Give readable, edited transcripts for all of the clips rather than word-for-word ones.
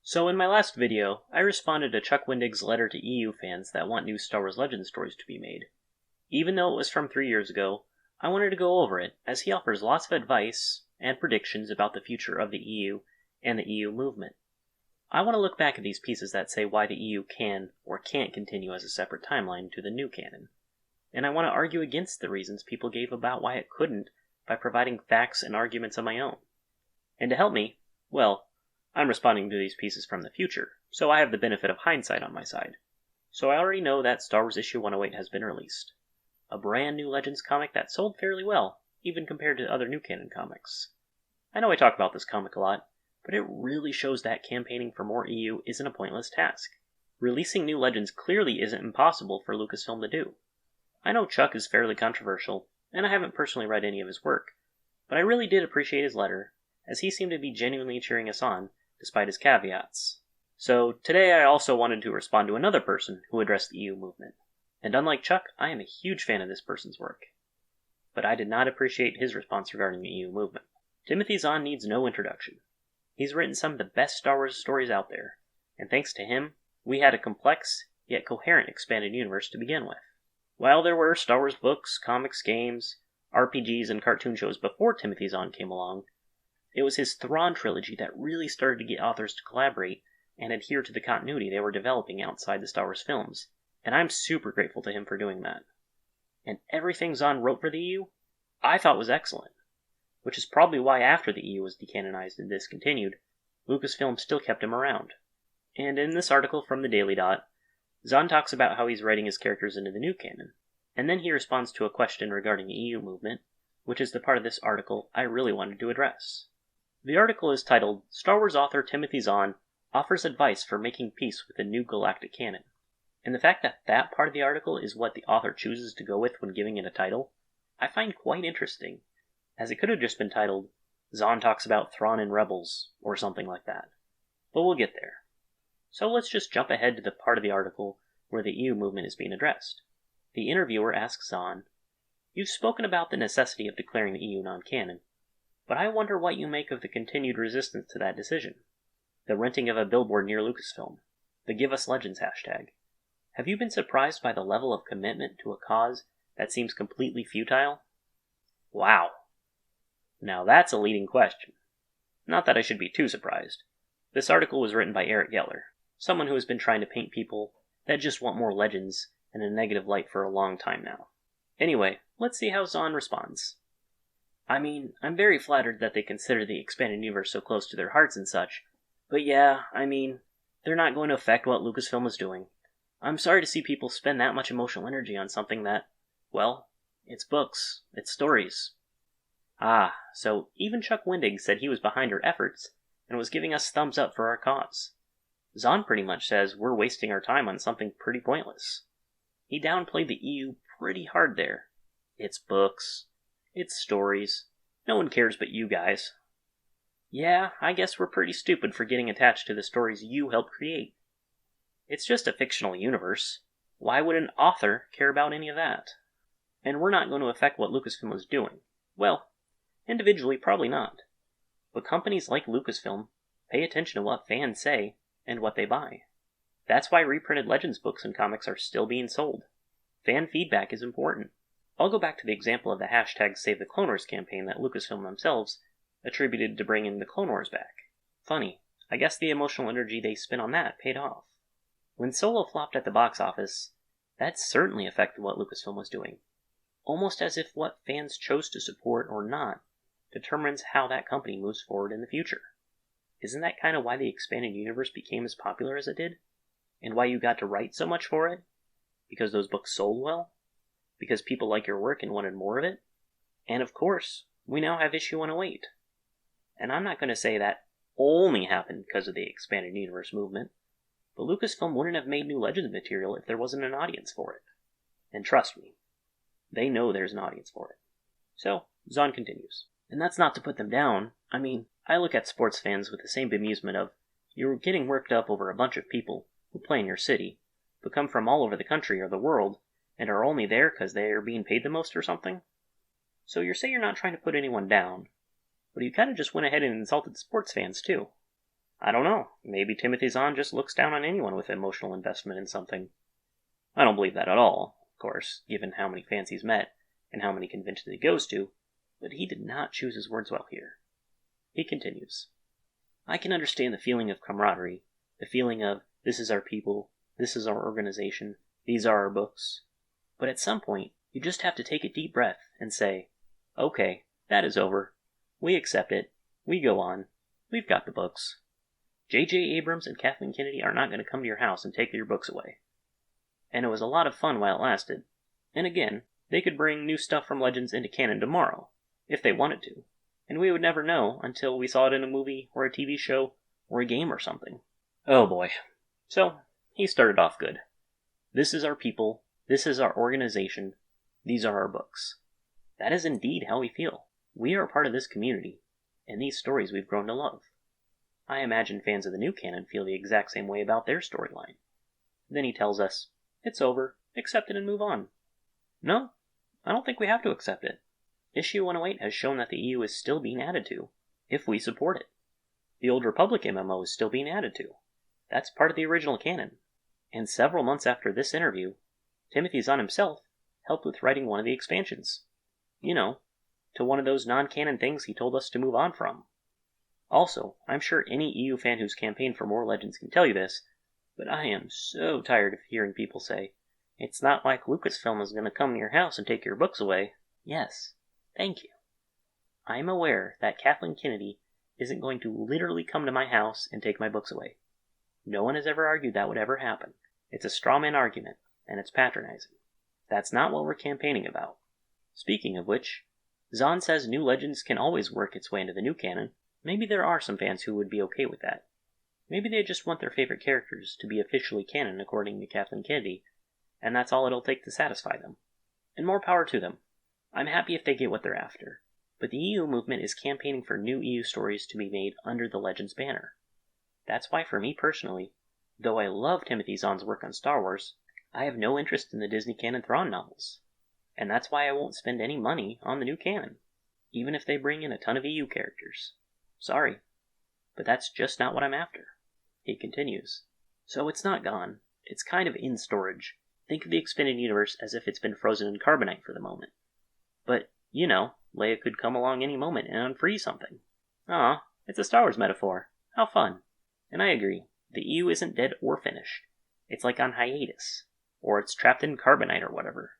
So in my last video, I responded to Chuck Wendig's letter to EU fans that want new Star Wars Legends stories to be made. Even though it was from 3 years ago, I wanted to go over it, as he offers lots of advice and predictions about the future of the EU and the EU movement. I want to look back at these pieces that say why the EU can or can't continue as a separate timeline to the new canon. And I want to argue against the reasons people gave about why it couldn't by providing facts and arguments of my own. And to help me, well, I'm responding to these pieces from the future, so I have the benefit of hindsight on my side. So I already know that Star Wars issue 108 has been released. A brand new Legends comic that sold fairly well, even compared to other new canon comics. I know I talk about this comic a lot, but it really shows that campaigning for more EU isn't a pointless task. Releasing new Legends clearly isn't impossible for Lucasfilm to do. I know Chuck is fairly controversial, and I haven't personally read any of his work, but I really did appreciate his letter, as he seemed to be genuinely cheering us on, despite his caveats. So today I also wanted to respond to another person who addressed the EU movement. And unlike Chuck, I am a huge fan of this person's work. But I did not appreciate his response regarding the EU movement. Timothy Zahn needs no introduction. He's written some of the best Star Wars stories out there, and thanks to him, we had a complex, yet coherent expanded universe to begin with. While there were Star Wars books, comics, games, RPGs, and cartoon shows before Timothy Zahn came along, it was his Thrawn trilogy that really started to get authors to collaborate and adhere to the continuity they were developing outside the Star Wars films, and I'm super grateful to him for doing that. And everything Zahn wrote for the EU, I thought was excellent, which is probably why after the EU was decanonized and discontinued, Lucasfilm still kept him around. And in this article from the Daily Dot, Zahn talks about how he's writing his characters into the new canon, and then he responds to a question regarding the EU movement, which is the part of this article I really wanted to address. The article is titled, Star Wars author Timothy Zahn offers advice for making peace with the new galactic canon. And the fact that that part of the article is what the author chooses to go with when giving it a title, I find quite interesting, as it could have just been titled, Zahn talks about Thrawn and Rebels, or something like that. But we'll get there. So let's just jump ahead to the part of the article where the EU movement is being addressed. The interviewer asks Zahn, "You've spoken about the necessity of declaring the EU non-canon, but I wonder what you make of the continued resistance to that decision. The renting of a billboard near Lucasfilm. The Give Us Legends hashtag. Have you been surprised by the level of commitment to a cause that seems completely futile?" Wow. Now that's a leading question. Not that I should be too surprised. This article was written by Eric Geller, someone who has been trying to paint people that just want more Legends in a negative light for a long time now. Anyway, let's see how Zahn responds. I mean, I'm very flattered that they consider the expanded universe so close to their hearts and such, but yeah, I mean, they're not going to affect what Lucasfilm is doing. I'm sorry to see people spend that much emotional energy on something that, well, it's books, it's stories. Ah, so even Chuck Wendig said he was behind our efforts, and was giving us thumbs up for our cause. Zahn pretty much says we're wasting our time on something pretty pointless. He downplayed the EU pretty hard there. It's books. It's stories. No one cares but you guys. Yeah, I guess we're pretty stupid for getting attached to the stories you helped create. It's just a fictional universe. Why would an author care about any of that? And we're not going to affect what Lucasfilm is doing. Well, individually, probably not. But companies like Lucasfilm pay attention to what fans say and what they buy. That's why reprinted Legends books and comics are still being sold. Fan feedback is important. I'll go back to the example of the hashtag Save the Clone Wars campaign that Lucasfilm themselves attributed to bringing the Clone Wars back. Funny, I guess the emotional energy they spent on that paid off. When Solo flopped at the box office, that certainly affected what Lucasfilm was doing. Almost as if what fans chose to support or not determines how that company moves forward in the future. Isn't that kind of why the expanded universe became as popular as it did? And why you got to write so much for it? Because those books sold well? Because people like your work and wanted more of it? And of course, we now have issue 108. And I'm not going to say that only happened because of the expanded universe movement, but Lucasfilm wouldn't have made new Legends material if there wasn't an audience for it. And trust me, they know there's an audience for it. So, Zahn continues. And that's not to put them down. I mean, I look at sports fans with the same bemusement of, you're getting worked up over a bunch of people who play in your city, but come from all over the country or the world, and are only there because they are being paid the most or something? So you say you're not trying to put anyone down, but you kind of just went ahead and insulted sports fans too. I don't know. Maybe Timothy Zahn just looks down on anyone with emotional investment in something. I don't believe that at all, of course, given how many fans he's met and how many conventions he goes to, but he did not choose his words well here. He continues, I can understand the feeling of camaraderie, the feeling of, this is our people, this is our organization, these are our books. But at some point, you just have to take a deep breath and say, okay, that is over. We accept it. We go on. We've got the books. J.J. Abrams and Kathleen Kennedy are not going to come to your house and take your books away. And it was a lot of fun while it lasted. And again, they could bring new stuff from Legends into canon tomorrow, if they wanted to. And we would never know until we saw it in a movie or a TV show or a game or something. Oh boy. So, he started off good. This is our people. This is our organization. These are our books. That is indeed how we feel. We are a part of this community, and these stories we've grown to love. I imagine fans of the new canon feel the exact same way about their storyline. Then he tells us, it's over, accept it and move on. No, I don't think we have to accept it. Issue 108 has shown that the EU is still being added to, if we support it. The Old Republic MMO is still being added to. That's part of the original canon. And several months after this interview, Timothy Zahn himself helped with writing one of the expansions. You know, to one of those non-canon things he told us to move on from. Also, I'm sure any EU fan who's campaigned for more Legends can tell you this, but I am so tired of hearing people say, it's not like Lucasfilm is going to come to your house and take your books away. Yes, thank you. I'm aware that Kathleen Kennedy isn't going to literally come to my house and take my books away. No one has ever argued that would ever happen. It's a straw man argument, and it's patronizing. That's not what we're campaigning about. Speaking of which, Zahn says New Legends can always work its way into the new canon. Maybe there are some fans who would be okay with that. Maybe they just want their favorite characters to be officially canon according to Kathleen Kennedy, and that's all it'll take to satisfy them. And more power to them. I'm happy if they get what they're after. But the EU movement is campaigning for new EU stories to be made under the Legends banner. That's why for me personally, though I love Timothy Zahn's work on Star Wars, I have no interest in the Disney canon Thrawn novels. And that's why I won't spend any money on the new canon, even if they bring in a ton of EU characters. Sorry, but that's just not what I'm after. He continues. So it's not gone. It's kind of in storage. Think of the expanded universe as if it's been frozen in carbonite for the moment. But, you know, Leia could come along any moment and unfreeze something. Aw, it's a Star Wars metaphor. How fun. And I agree, the EU isn't dead or finished. It's like on hiatus, or it's trapped in carbonite or whatever.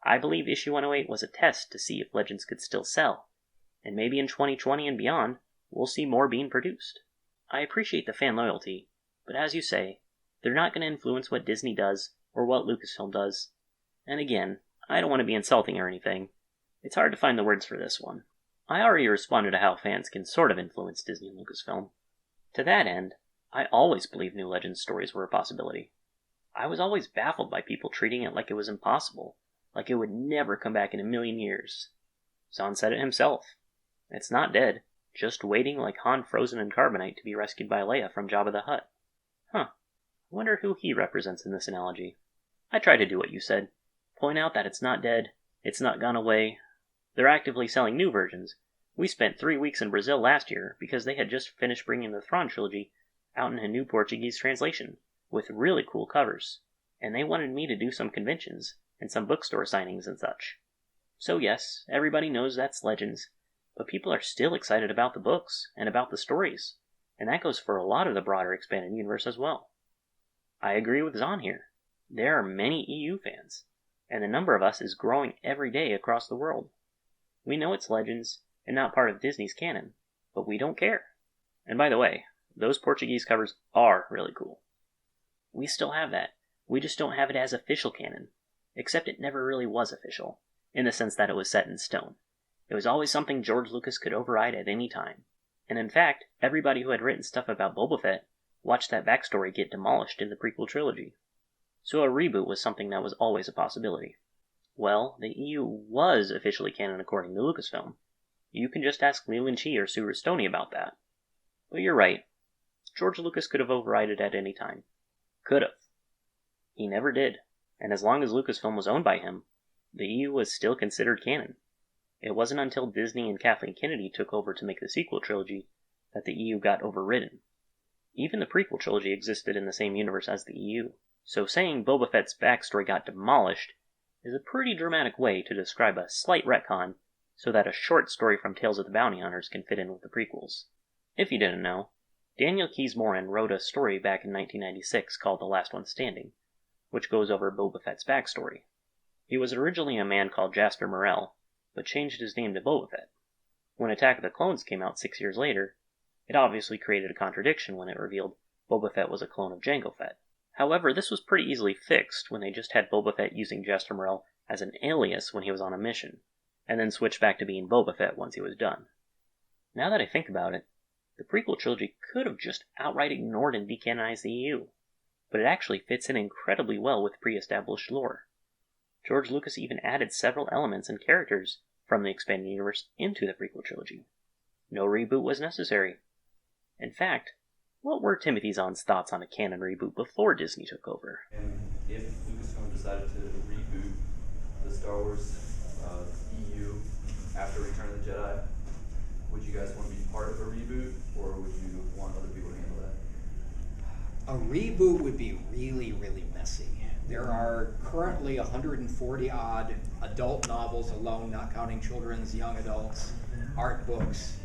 I believe issue 108 was a test to see if Legends could still sell, and maybe in 2020 and beyond, we'll see more being produced. I appreciate the fan loyalty, but as you say, they're not going to influence what Disney does or what Lucasfilm does. And again, I don't want to be insulting or anything. It's hard to find the words for this one. I already responded to how fans can sort of influence Disney and Lucasfilm. To that end, I always believed New Legends stories were a possibility. I was always baffled by people treating it like it was impossible, like it would never come back in a million years. Zahn said it himself. It's not dead, just waiting like Han frozen in carbonite to be rescued by Leia from Jabba the Hutt. Huh, I wonder who he represents in this analogy. I try to do what you said. Point out that it's not dead, it's not gone away. They're actively selling new versions. We spent 3 weeks in Brazil last year because they had just finished bringing the Thrawn trilogy out in a new Portuguese translation, with really cool covers, and they wanted me to do some conventions and some bookstore signings and such. So yes, everybody knows that's Legends, but people are still excited about the books and about the stories, and that goes for a lot of the broader expanded universe as well. I agree with Zahn here. There are many EU fans, and the number of us is growing every day across the world. We know it's Legends and not part of Disney's canon, but we don't care. And by the way, those Portuguese covers are really cool. We still have that. We just don't have it as official canon, except it never really was official, in the sense that it was set in stone. It was always something George Lucas could override at any time. And in fact, everybody who had written stuff about Boba Fett watched that backstory get demolished in the prequel trilogy. So a reboot was something that was always a possibility. Well, the EU was officially canon according to Lucasfilm. You can just ask Leland Chee or Sue Rustoni about that. But you're right. George Lucas could have overridden it at any time. Could have. He never did, and as long as Lucasfilm was owned by him, the EU was still considered canon. It wasn't until Disney and Kathleen Kennedy took over to make the sequel trilogy that the EU got overridden. Even the prequel trilogy existed in the same universe as the EU, so saying Boba Fett's backstory got demolished is a pretty dramatic way to describe a slight retcon so that a short story from Tales of the Bounty Hunters can fit in with the prequels. If you didn't know, Daniel Keyes Moran wrote a story back in 1996 called The Last One Standing, which goes over Boba Fett's backstory. He was originally a man called Jasper Morrell, but changed his name to Boba Fett. When Attack of the Clones came out 6 years later, it obviously created a contradiction when it revealed Boba Fett was a clone of Jango Fett. However, this was pretty easily fixed when they just had Boba Fett using Jasper Morrell as an alias when he was on a mission, and then switched back to being Boba Fett once he was done. Now that I think about it, the prequel trilogy could have just outright ignored and decanonized the EU, but it actually fits in incredibly well with pre-established lore. George Lucas even added several elements and characters from the expanded universe into the prequel trilogy. No reboot was necessary. In fact, what were Timothy Zahn's thoughts on a canon reboot before Disney took over? And if Lucasfilm decided to reboot the Star Wars EU after Return of the Jedi, would you guys want to be part of a reboot, or would you want other people to handle that? A reboot would be really, really messy. There are currently 140 odd adult novels alone, not counting children's, young adults, art books,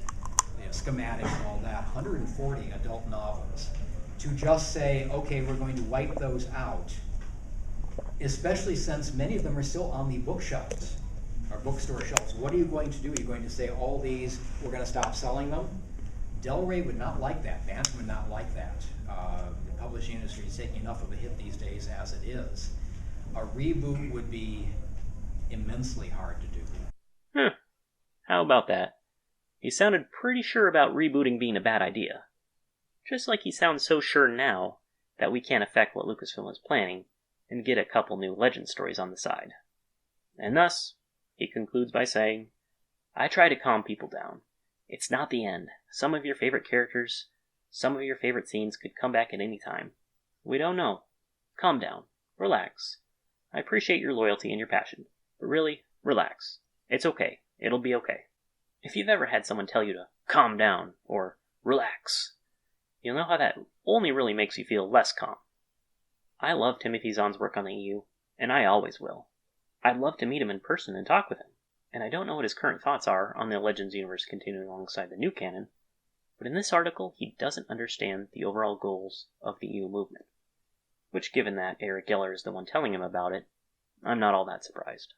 schematics and all that, 140 adult novels. To just say, okay, we're going to wipe those out, especially since many of them are still on the bookshelves, or bookstore shelves. What are you going to do? Are you going to say all these, we're going to stop selling them? Del Rey would not like that. Bantam would not like that. The publishing industry is taking enough of a hit these days as it is. A reboot would be immensely hard to do. How about that? He sounded pretty sure about rebooting being a bad idea. Just like he sounds so sure now that we can't affect what Lucasfilm is planning and get a couple new legend stories on the side. And thus, he concludes by saying, I try to calm people down. It's not the end. Some of your favorite characters, some of your favorite scenes could come back at any time. We don't know. Calm down. Relax. I appreciate your loyalty and your passion, but really, relax. It's okay. It'll be okay. If you've ever had someone tell you to calm down or relax, you'll know how that only really makes you feel less calm. I love Timothy Zahn's work on the EU, and I always will. I'd love to meet him in person and talk with him, and I don't know what his current thoughts are on the Legends universe continuing alongside the new canon, but in this article he doesn't understand the overall goals of the EU movement, which given that Eric Geller is the one telling him about it, I'm not all that surprised.